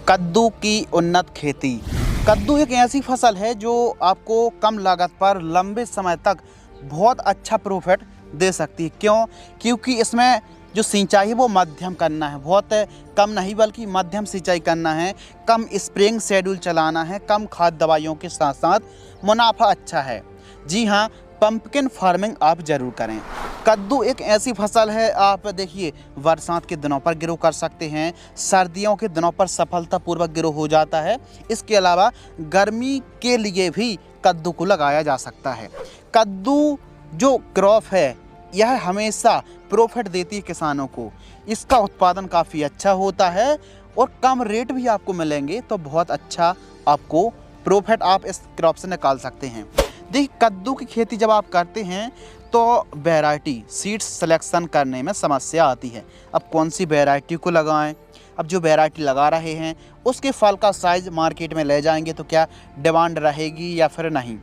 कद्दू की उन्नत खेती। कद्दू एक ऐसी फसल है जो आपको कम लागत पर लंबे समय तक बहुत अच्छा प्रॉफिट दे सकती है। क्यों? क्योंकि इसमें जो सिंचाई है वो मध्यम करना है, बहुत कम नहीं बल्कि मध्यम सिंचाई करना है, कम स्प्रेइंग शेड्यूल चलाना है, कम खाद दवाइयों के साथ साथ मुनाफा अच्छा है। जी हाँ, पंपकिन फार्मिंग आप ज़रूर करें। कद्दू एक ऐसी फसल है, आप देखिए बरसात के दिनों पर ग्रो कर सकते हैं, सर्दियों के दिनों पर सफलतापूर्वक ग्रो हो जाता है। इसके अलावा गर्मी के लिए भी कद्दू को लगाया जा सकता है। कद्दू जो क्रॉप है यह हमेशा प्रॉफिट देती है किसानों को। इसका उत्पादन काफ़ी अच्छा होता है और कम रेट भी आपको मिलेंगे, तो बहुत अच्छा आपको प्रॉफिट आप इस क्रॉप से निकाल सकते हैं। देखिए, कद्दू की खेती जब आप करते हैं तो वैरायटी सीड्स सिलेक्शन करने में समस्या आती है। अब कौन सी वैरायटी को लगाएं? अब जो वैरायटी लगा रहे हैं उसके फल का साइज़ मार्केट में ले जाएंगे तो क्या डिमांड रहेगी या फिर नहीं।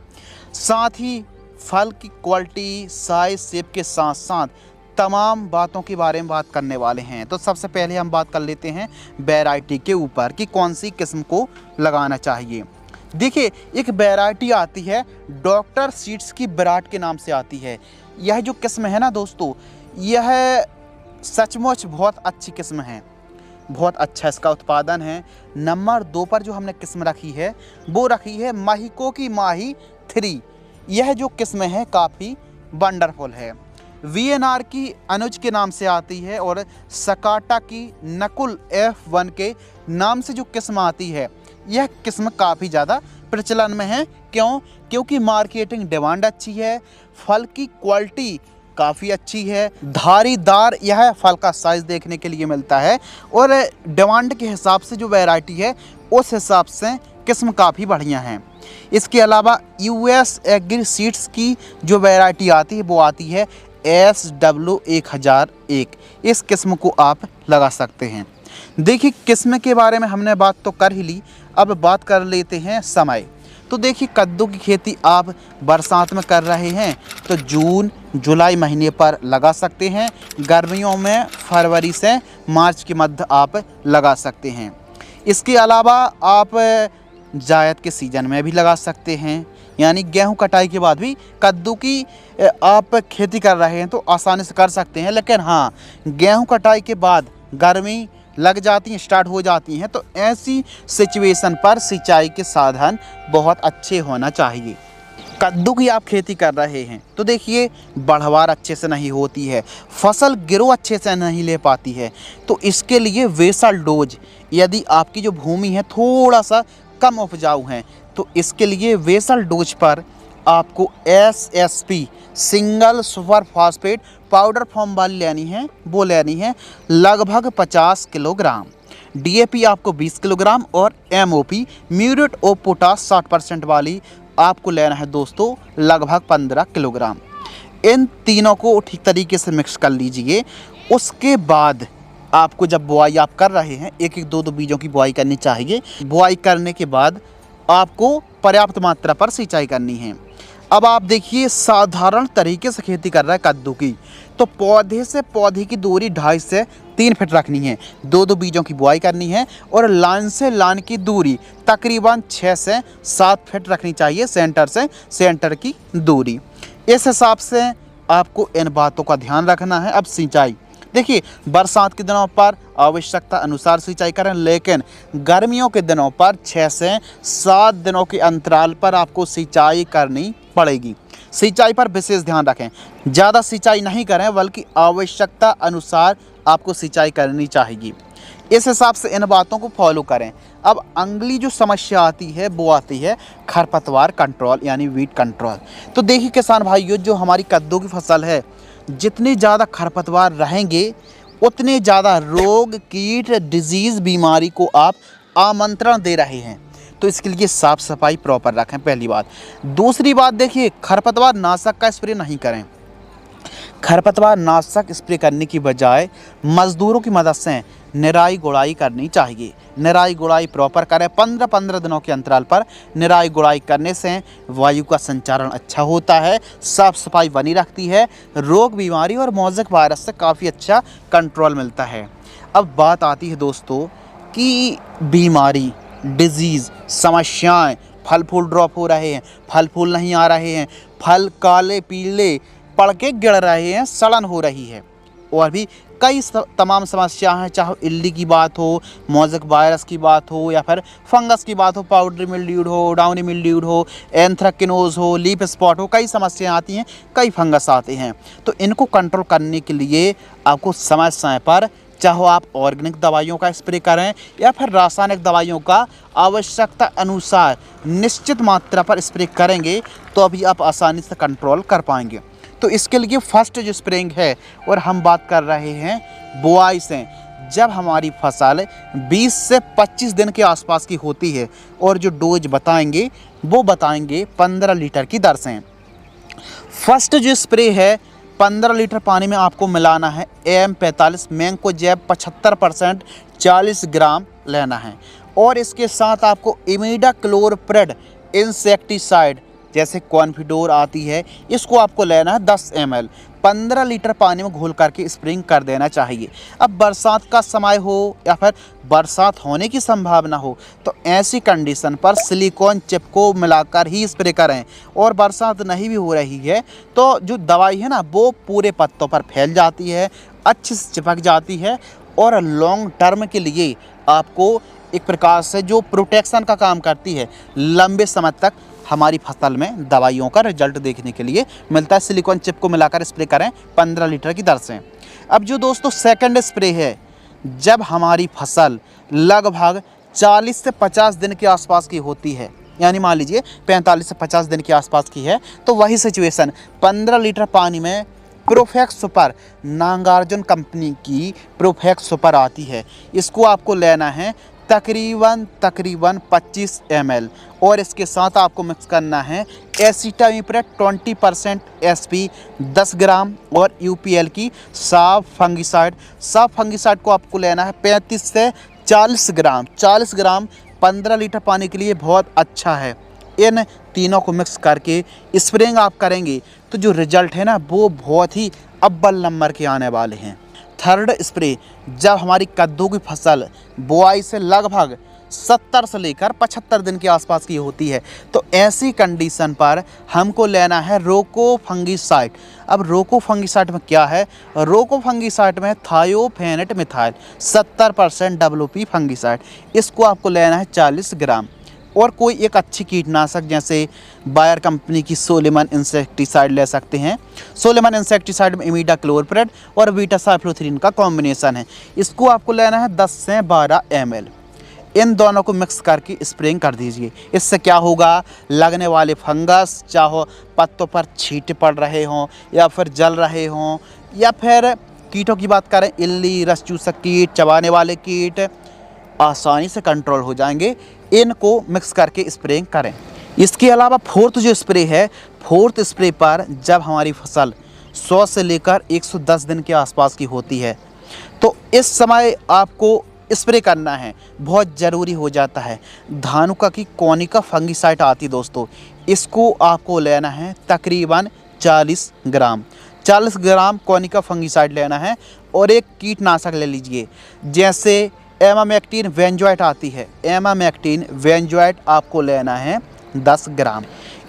साथ ही फल की क्वालिटी, साइज, शेप के साथ साथ तमाम बातों के बारे में बात करने वाले हैं। तो सबसे पहले हम बात कर लेते हैं वैरायटी के ऊपर कि कौन सी किस्म को लगाना चाहिए। देखिए, एक वैरायटी आती है डॉक्टर सीड्स की विराट के नाम से आती है। यह जो किस्म है ना दोस्तों, यह सचमुच बहुत अच्छी किस्म है, बहुत अच्छा इसका उत्पादन है। नंबर 2 पर जो हमने किस्म रखी है वो रखी है माहिको की माही 3। यह जो किस्म है काफ़ी वंडरफुल है। VNR की अनुज के नाम से आती है और सकाटा की नकुल F1 के नाम से जो किस्म आती है यह किस्म काफ़ी ज़्यादा प्रचलन में है। क्यों? क्योंकि मार्केटिंग डिमांड अच्छी है, फल की क्वालिटी काफ़ी अच्छी है, धारीदार यह फल का साइज़ देखने के लिए मिलता है और डिमांड के हिसाब से जो वैरायटी है उस हिसाब से किस्म काफ़ी बढ़िया है। इसके अलावा US एग्री सीड्स की जो वैरायटी आती है वो आती है SW1001। इस किस्म को आप लगा सकते हैं। देखिए, किस्म के बारे में हमने बात तो कर ही ली, अब बात कर लेते हैं समय। तो देखिए, कद्दू की खेती आप बरसात में कर रहे हैं तो जून जुलाई महीने पर लगा सकते हैं। गर्मियों में फरवरी से मार्च के मध्य आप लगा सकते हैं। इसके अलावा आप जायद के सीज़न में भी लगा सकते हैं, यानी गेहूं कटाई के बाद भी कद्दू की आप खेती कर रहे हैं तो आसानी से कर सकते हैं। लेकिन हाँ, गेहूं कटाई के बाद गर्मी लग जाती हैं, स्टार्ट हो जाती हैं, तो ऐसी सिचुएशन पर सिंचाई के साधन बहुत अच्छे होना चाहिए। कद्दू की आप खेती कर रहे हैं तो देखिए बढ़वार अच्छे से नहीं होती है, फसल ग्रो अच्छे से नहीं ले पाती है, तो इसके लिए वेसल डोज, यदि आपकी जो भूमि है थोड़ा सा कम उपजाऊ है तो इसके लिए वेसल डोज पर आपको SSP single super phosphate powder form वाली लेनी है, वो लेनी है लगभग 50 किलोग्राम। DAP आपको 20 किलोग्राम और MOP म्यूरेट ऑफ पोटाश 60% वाली आपको लेना है दोस्तों लगभग 15 किलोग्राम। इन तीनों को ठीक तरीके से मिक्स कर लीजिए। उसके बाद आपको जब बुआई आप कर रहे हैं, एक एक दो दो बीजों की बुआई करनी चाहिए। बुआई करने के बाद आपको पर्याप्त मात्रा पर सिंचाई करनी है। अब आप देखिए, साधारण तरीके से खेती कर रहा है कद्दू की, तो पौधे से पौधे की दूरी 2.5 से 3 फीट रखनी है, दो दो बीजों की बुआई करनी है और लाइन से लाइन की दूरी तकरीबन 6 से 7 फीट रखनी चाहिए, सेंटर से सेंटर की दूरी। इस हिसाब से आपको इन बातों का ध्यान रखना है। अब सिंचाई देखिए, बरसात के दिनों पर आवश्यकता अनुसार सिंचाई करें, लेकिन गर्मियों के दिनों पर 6 से 7 दिनों के अंतराल पर आपको सिंचाई करनी पड़ेगी। सिंचाई पर विशेष ध्यान रखें, ज़्यादा सिंचाई नहीं करें बल्कि आवश्यकता अनुसार आपको सिंचाई करनी चाहिए। इस हिसाब से इन बातों को फॉलो करें। अब अगली जो समस्या आती है वो आती है खरपतवार कंट्रोल यानी वीड कंट्रोल। तो देखिए किसान भाइयों, जो हमारी कद्दू की फसल है, जितने ज़्यादा खरपतवार रहेंगे उतने ज़्यादा रोग, कीट, डिजीज़, बीमारी को आप आमंत्रण दे रहे हैं। तो इसके लिए साफ़ सफाई प्रॉपर रखें, पहली बात। दूसरी बात देखिए, खरपतवार नाशक का स्प्रे नहीं करें। खरपतवार नाशक स्प्रे करने की बजाय मज़दूरों की मदद से निराई गुड़ाई करनी चाहिए। निराई गुड़ाई प्रॉपर करें, 15-15 दिनों के अंतराल पर निराई गुड़ाई करने से वायु का संचारण अच्छा होता है, साफ़ सफाई बनी रहती है, रोग, बीमारी और मोज़ेक वायरस से काफ़ी अच्छा कंट्रोल मिलता है। अब बात आती है दोस्तों कि बीमारी, डिजीज़, समस्याएं, फल फूल ड्रॉप हो रहे हैं, फल फूल नहीं आ रहे हैं, फल काले पीले पड़ के गिर रहे हैं, सड़न हो रही है, और भी कई तमाम समस्या हैं, चाहे इल्ली की बात हो, मोज़ेक वायरस की बात हो, या फिर फंगस की बात हो, पाउडरी मिल्ड्यूड हो, डाउनी मिल्ड्यूड हो, एंथ्रेक्नोज हो, लीफ स्पॉट हो, कई समस्याएं आती हैं, कई फंगस आते हैं। तो इनको कंट्रोल करने के लिए आपको समय समय पर, चाहे आप ऑर्गेनिक दवाइयों का स्प्रे करें या फिर रासायनिक दवाइयों का आवश्यकता अनुसार निश्चित मात्रा पर स्प्रे करेंगे, तो अभी आप आसानी से कंट्रोल कर पाएंगे। तो इसके लिए फर्स्ट जो स्प्रेइंग है, और हम बात कर रहे हैं बुआई से, जब हमारी फसल 20 से 25 दिन के आसपास की होती है, और जो डोज बताएंगे वो बताएंगे 15 लीटर की दर से। फर्स्ट जो स्प्रे है, 15 लीटर पानी में आपको मिलाना है AM45 मैंकोजेब 75% 40 ग्राम लेना है, और इसके साथ आपको इमिडाक्लोप्रिड इंसेक्टिसाइड जैसे कॉन्फिडोर आती है, इसको आपको लेना है 10 ml, 15 लीटर पानी में घोल करके स्प्रिंग कर देना चाहिए। अब बरसात का समय हो या फिर बरसात होने की संभावना हो, तो ऐसी कंडीशन पर सिलिकॉन चिप को मिलाकर ही स्प्रे करें, और बरसात नहीं भी हो रही है तो जो दवाई है ना, वो पूरे पत्तों पर फैल जाती है, अच्छे से चिपक जाती है, और लॉन्ग टर्म के लिए आपको एक प्रकार से जो प्रोटेक्शन का काम करती है, लंबे समय तक हमारी फसल में दवाइयों का रिजल्ट देखने के लिए मिलता है। सिलिकॉन चिप को मिलाकर स्प्रे करें 15 लीटर की दर से। अब जो दोस्तों सेकंड स्प्रे है, जब हमारी फसल लगभग 40 से 50 दिन के आसपास की होती है, यानी मान लीजिए 45 से 50 दिन के आसपास की है, तो वही सिचुएशन 15 लीटर पानी में प्रोफेक्स सुपर, नागार्जुन कंपनी की प्रोफेक्स सुपर आती है, इसको आपको लेना है तकरीबन 25 ml, और इसके साथ आपको मिक्स करना है एसिटामिप्रेट 20% SP 10 ग्राम, और UPL की साफ फंगिसाइड को आपको लेना है 35 से 40 ग्राम। 40 ग्राम 15 लीटर पानी के लिए बहुत अच्छा है। इन तीनों को मिक्स करके स्प्रेइंग आप करेंगे तो जो रिजल्ट है ना, वो बहुत ही अव्वल नंबर के आने वाले हैं। थर्ड स्प्रे, जब हमारी कद्दू की फसल बुआई से लगभग 70 से लेकर 75 दिन के आसपास की होती है, तो ऐसी कंडीशन पर हमको लेना है रोको फंगिसाइड। अब रोको फंगिसाइड में क्या है? रोको फंगिसाइड में थायोफेनेट मिथाइल 70% WP फंगिसाइड, इसको आपको लेना है 40 ग्राम। और कोई एक अच्छी कीटनाशक जैसे बायर कंपनी की सोलेमन इंसेक्टिसाइड ले सकते हैं। सोलेमन इंसेक्टिसाइड में इमिडाक्लोप्रिड और बीटासाइक्लोथ्रिन का कॉम्बिनेशन है, इसको आपको लेना है 10 से 12 ml। इन दोनों को मिक्स करके स्प्रेइंग कर दीजिए। इससे क्या होगा, लगने वाले फंगस, चाहे पत्तों पर छींटे पड़ रहे हों या फिर जल रहे हों, या फिर कीटों की बात करें, इल्ली, रस चूसक कीट, चबाने वाले कीट, आसानी से कंट्रोल हो जाएंगे। इनको मिक्स करके स्प्रेइंग करें। इसके अलावा फोर्थ जो स्प्रे है, फोर्थ स्प्रे पर जब हमारी फसल 100 से लेकर 110 दिन के आसपास की होती है, तो इस समय आपको स्प्रे करना है, बहुत ज़रूरी हो जाता है। धानुका की कोनिका फंगिसाइड आती दोस्तों, इसको आपको लेना है तकरीबन 40 ग्राम। 40 ग्राम कोनिका फंगिसाइड लेना है, और एक कीटनाशक ले लीजिए जैसे एमामेक्टिन वेंजॉइट आती है, एमामेक्टिन वेंजॉइट आपको लेना है 10 ग्राम।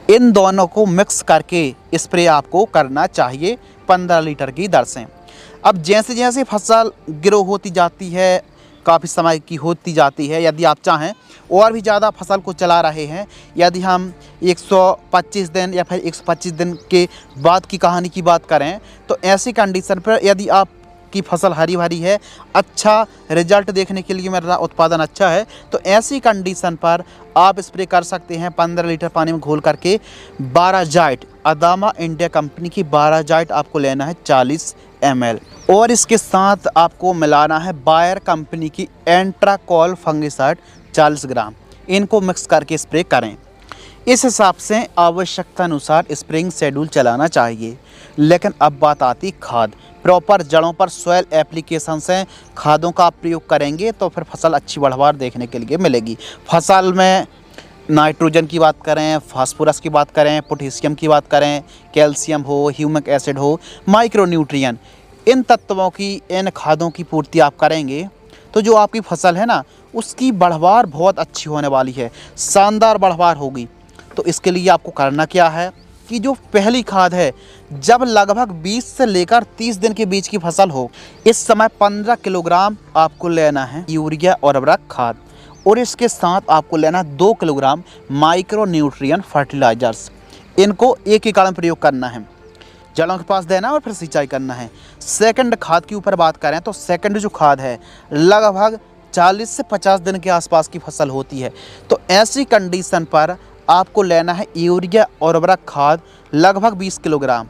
इन दोनों को मिक्स करके स्प्रे आपको करना चाहिए 15 लीटर की दर से। अब जैसे जैसे फसल ग्रो होती जाती है, काफ़ी समय की होती जाती है, यदि आप चाहें और भी ज़्यादा फसल को चला रहे हैं, यदि हम 125 दिन या फिर 125 दिन के बाद की कहानी की बात करें, तो ऐसी कंडीशन पर यदि आप की फसल हरी भरी है, अच्छा रिजल्ट देखने के लिए मेरा उत्पादन अच्छा है, तो ऐसी कंडीशन पर आप स्प्रे कर सकते हैं 15 लीटर पानी में घोल करके। 12 जाइट, अदामा इंडिया कंपनी की 12 जाइट आपको लेना है 40 ml, और इसके साथ आपको मिलाना है बायर कंपनी की एंट्राकॉल फंगिसाइड 40 ग्राम। इनको मिक्स करके स्प्रे करें। इस हिसाब से आवश्यकता अनुसार स्प्रेइंग शेड्यूल चलाना चाहिए। लेकिन अब बात आती खाद, प्रॉपर जड़ों पर सॉइल एप्लीकेशन से खादों का आप प्रयोग करेंगे तो फिर फसल अच्छी बढ़वार देखने के लिए मिलेगी। फसल में नाइट्रोजन की बात करें, फास्फोरस की बात करें, पोटेशियम की बात करें, कैल्शियम हो, ह्यूमिक एसिड हो, माइक्रोन्यूट्रिएंट, इन तत्वों की, इन खादों की पूर्ति आप करेंगे तो जो आपकी फसल है ना, उसकी बढ़वार बहुत अच्छी होने वाली है, शानदार बढ़वार होगी। तो इसके लिए आपको करना क्या है कि जो पहली खाद है, जब लगभग 20 से लेकर 30 दिन के बीच की फसल हो, इस समय 15 किलोग्राम आपको लेना है यूरिया और उर्वरक खाद, और इसके साथ आपको लेना 2 किलोग्राम माइक्रो न्यूट्रिएंट फर्टिलाइजर्स। इनको एक एकड़ में प्रयोग करना है, जड़ों के पास देना और फिर सिंचाई करना है। सेकंड खाद की ऊपर बात करें तो सेकंड जो खाद है लगभग 40 से 50 दिन के आसपास की फसल होती है। तो ऐसी कंडीशन पर आपको लेना है यूरिया और उर्वरक खाद लगभग 20 किलोग्राम,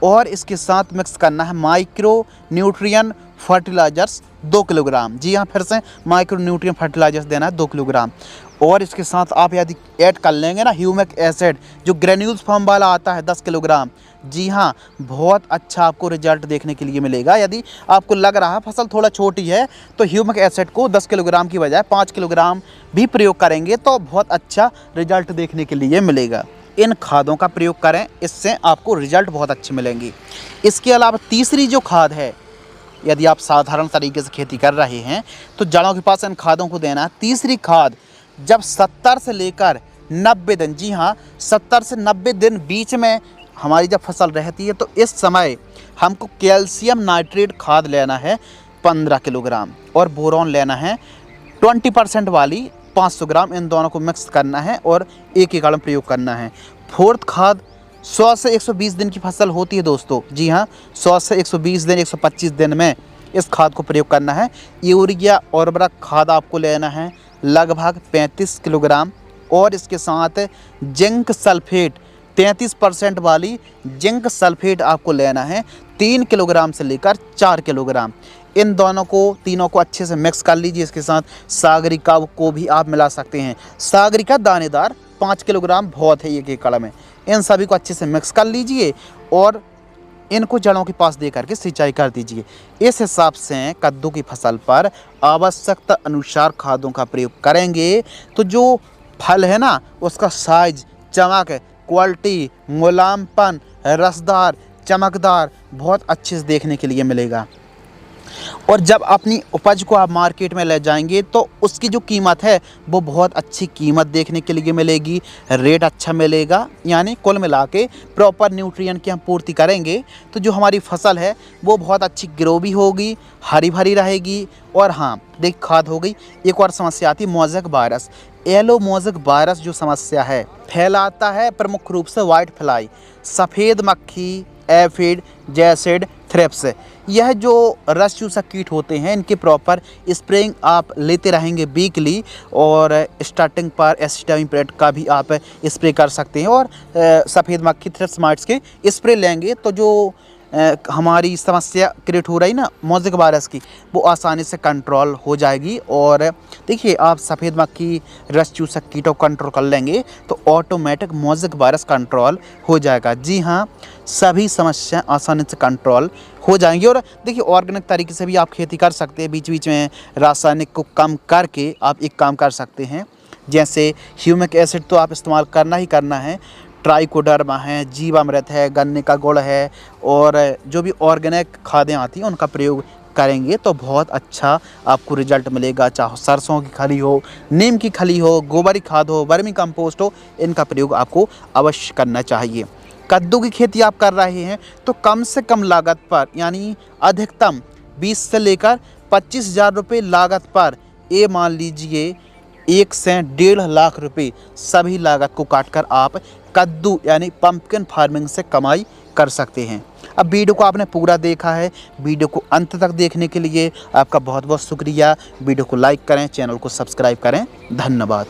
और इसके साथ मिक्स करना है माइक्रो न्यूट्रिएंट फर्टिलाइजर्स 2 किलोग्राम। जी हाँ, फिर से माइक्रो न्यूट्रिएंट फर्टिलाइजर्स देना है 2 किलोग्राम। और इसके साथ आप यदि ऐड कर लेंगे ना ह्यूमिक एसिड जो ग्रेन्यूल्स फॉर्म वाला आता है 10 किलोग्राम, जी हाँ, बहुत अच्छा आपको रिजल्ट देखने के लिए मिलेगा। यदि आपको लग रहा है फसल थोड़ा छोटी है तो ह्यूमिक एसिड को 10 किलोग्राम की बजाय 5 किलोग्राम भी प्रयोग करेंगे तो बहुत अच्छा रिजल्ट देखने के लिए मिलेगा। इन खादों का प्रयोग करें, इससे आपको रिजल्ट बहुत अच्छे मिलेंगे। इसके अलावा तीसरी जो खाद है, यदि आप साधारण तरीके से खेती कर रहे हैं तो जड़ों के पास इन खादों को देना है। तीसरी खाद जब 70 से लेकर 90 दिन, जी हाँ 70 से 90 दिन बीच में हमारी जब फसल रहती है, तो इस समय हमको कैल्शियम नाइट्रेट खाद लेना है 15 किलोग्राम और बोरॉन लेना है 20% वाली 500 ग्राम। इन दोनों को मिक्स करना है और एक एकड़ में प्रयोग करना है। फोर्थ खाद 100 से 120 दिन की फसल होती है दोस्तों, जी हाँ 100 से 120 दिन 125 दिन में इस खाद को प्रयोग करना है। यूरिया और उर्वरक खाद आपको लेना है लगभग 35 किलोग्राम, और इसके साथ जिंक सल्फेट 33% वाली जिंक सल्फेट आपको लेना है 3 किलोग्राम से लेकर 4 किलोग्राम। इन दोनों को तीनों को अच्छे से मिक्स कर लीजिए। इसके साथ सागरिका को भी आप मिला सकते हैं। सागरिका दानेदार 5 किलोग्राम बहुत है एक एकड़ में। इन सभी को अच्छे से मिक्स कर लीजिए और इनको जड़ों के पास दे करके सिंचाई कर दीजिए। इस हिसाब से कद्दू की फसल पर आवश्यकता अनुसार खादों का प्रयोग करेंगे तो जो फल है ना उसका साइज, चमक, क्वालिटी, मुलायमपन, रसदार, चमकदार बहुत अच्छे से देखने के लिए मिलेगा। और जब अपनी उपज को आप मार्केट में ले जाएंगे तो उसकी जो कीमत है वो बहुत अच्छी कीमत देखने के लिए मिलेगी, रेट अच्छा मिलेगा। यानी कुल मिला के प्रॉपर न्यूट्रिएंट की हम पूर्ति करेंगे तो जो हमारी फसल है वो बहुत अच्छी ग्रो भी होगी, हरी भरी रहेगी। और हाँ देख, खाद हो गई। एक और समस्या आती है mosaic virus. Yellow mosaic virus जो समस्या है फैलाता है प्रमुख रूप से वाइट फ्लाई, सफ़ेद मक्खी, एफिड, जैसिड, थ्रिप्स। यह जो रस चूसक कीट होते हैं इनके प्रॉपर स्प्रेइंग आप लेते रहेंगे वीकली, और स्टार्टिंग पर एसिटामिप्रेट का भी आप स्प्रे कर सकते हैं। और सफ़ेद मक्खी थ्रिप्स माइट्स के स्प्रे लेंगे तो जो हमारी समस्या क्रिएट हो रही ना मोज़ेक वायरस की, वो आसानी से कंट्रोल हो जाएगी। और देखिए, आप सफ़ेद मक्खी रस चूसक कीटों को कंट्रोल कर लेंगे तो ऑटोमेटिक मोज़ेक वायरस कंट्रोल हो जाएगा। जी हाँ, सभी समस्या आसानी से कंट्रोल हो जाएंगी। और देखिए, ऑर्गेनिक तरीके से भी आप खेती कर सकते हैं। बीच बीच में रासायनिक को कम करके आप एक काम कर सकते हैं, जैसे ह्यूमिक एसिड तो आप इस्तेमाल करना ही करना है, ट्राइकोडर्मा है, जीवामृत है, गन्ने का गुड़ है, और जो भी ऑर्गेनिक खादें आती हैं उनका प्रयोग करेंगे तो बहुत अच्छा आपको रिजल्ट मिलेगा। चाहे सरसों की खली हो, नीम की खली हो, गोबरी खाद हो, वर्मी कंपोस्ट हो, इनका प्रयोग आपको अवश्य करना चाहिए। कद्दू की खेती आप कर रहे हैं तो कम से कम लागत पर, यानी अधिकतम 20 से लेकर 25,000 रुपये लागत पर, ये मान लीजिए 1 से 1.5 लाख रुपए सभी लागत को काटकर आप कद्दू यानी पंपकिन फार्मिंग से कमाई कर सकते हैं। अब वीडियो को आपने पूरा देखा है। वीडियो को अंत तक देखने के लिए आपका बहुत बहुत शुक्रिया। वीडियो को लाइक करें, चैनल को सब्सक्राइब करें। धन्यवाद।